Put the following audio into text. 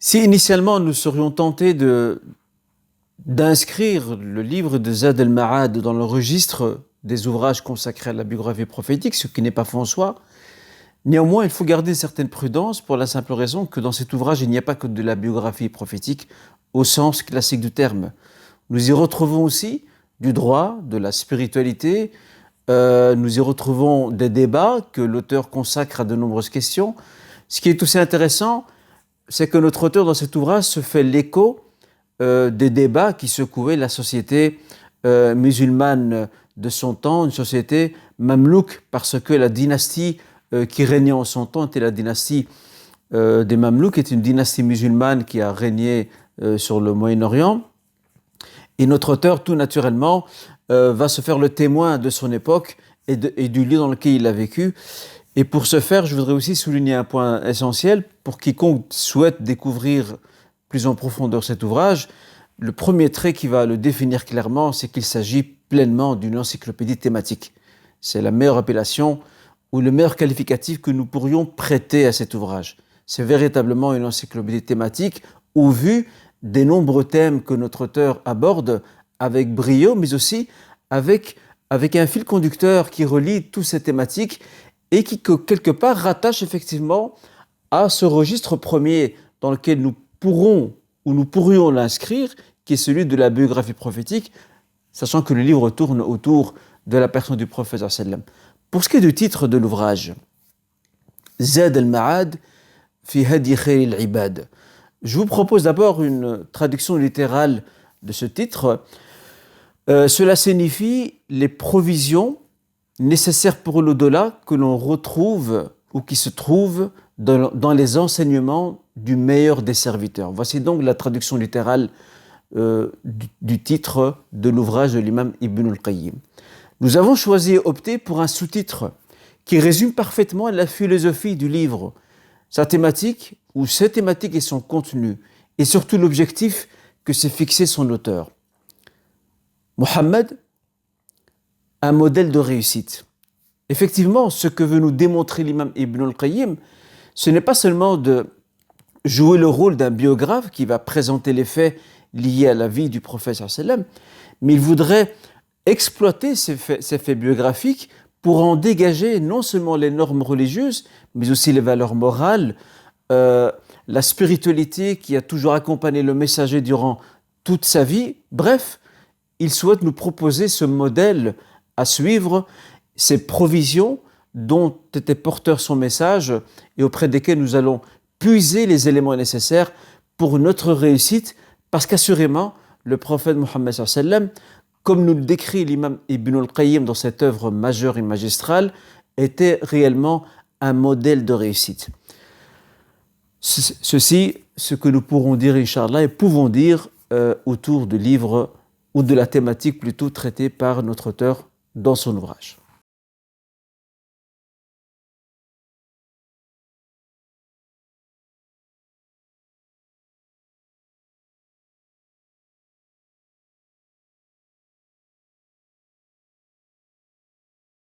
Si initialement nous serions tentés d'inscrire le livre de Zad al-Ma'ad dans le registre des ouvrages consacrés à la biographie prophétique, ce qui n'est pas faux en soi, néanmoins il faut garder certaine prudence pour la simple raison que dans cet ouvrage il n'y a pas que de la biographie prophétique au sens classique du terme. Nous y retrouvons aussi du droit, de la spiritualité, nous y retrouvons des débats que l'auteur consacre à de nombreuses questions. Ce qui est aussi intéressant, c'est que notre auteur dans cet ouvrage se fait l'écho des débats qui secouaient la société musulmane de son temps, une société mamelouk, parce que la dynastie qui régnait en son temps était la dynastie des Mamelouks, est une dynastie musulmane qui a régné sur le Moyen-Orient. Et notre auteur, tout naturellement, va se faire le témoin de son époque et du lieu dans lequel il a vécu. Et pour ce faire, je voudrais aussi souligner un point essentiel pour quiconque souhaite découvrir plus en profondeur cet ouvrage. Le premier trait qui va le définir clairement, c'est qu'il s'agit pleinement d'une encyclopédie thématique. C'est la meilleure appellation ou le meilleur qualificatif que nous pourrions prêter à cet ouvrage. C'est véritablement une encyclopédie thématique au vu des nombreux thèmes que notre auteur aborde avec brio, mais aussi avec un fil conducteur qui relie toutes ces thématiques et qui, quelque part, rattache effectivement à ce registre premier dans lequel nous pourrions l'inscrire, qui est celui de la biographie prophétique, sachant que le livre tourne autour de la personne du prophète sallallahu alayhi wa sallam. Pour ce qui est du titre de l'ouvrage, Zad al-Ma'ad fi hadi khayr al-ibad. Je vous propose d'abord une traduction littérale de ce titre. Cela signifie les provisions nécessaires pour l'au-delà que l'on retrouve ou qui se trouvent dans les enseignements du meilleur des serviteurs. Voici donc la traduction littérale du titre de l'ouvrage de l'imam Ibn al-Qayyim. Nous avons choisi et opté pour un sous-titre qui résume parfaitement la philosophie du livre, sa thématique ou ses thématiques et son contenu, et surtout l'objectif que s'est fixé son auteur. Mohammed, un modèle de réussite. Effectivement, ce que veut nous démontrer l'imam Ibn al-Qayyim, ce n'est pas seulement de jouer le rôle d'un biographe qui va présenter les faits liés à la vie du prophète sallallahu alayhi wa sallam, mais il voudrait exploiter ces faits biographiques pour en dégager non seulement les normes religieuses, mais aussi les valeurs morales, la spiritualité qui a toujours accompagné le messager durant toute sa vie. Bref, il souhaite nous proposer ce modèle à suivre, ces provisions dont était porteur son message et auprès desquelles nous allons puiser les éléments nécessaires pour notre réussite, parce qu'assurément, le prophète Mohammed sallallahu alayhi wa sallam, comme nous le décrit l'imam Ibn al-Qayyim dans cette œuvre majeure et magistrale, était réellement un modèle de réussite. Ceci, ce que nous pourrons dire, Inch'Allah, et pouvons dire autour du livre, ou de la thématique plutôt traitée par notre auteur dans son ouvrage.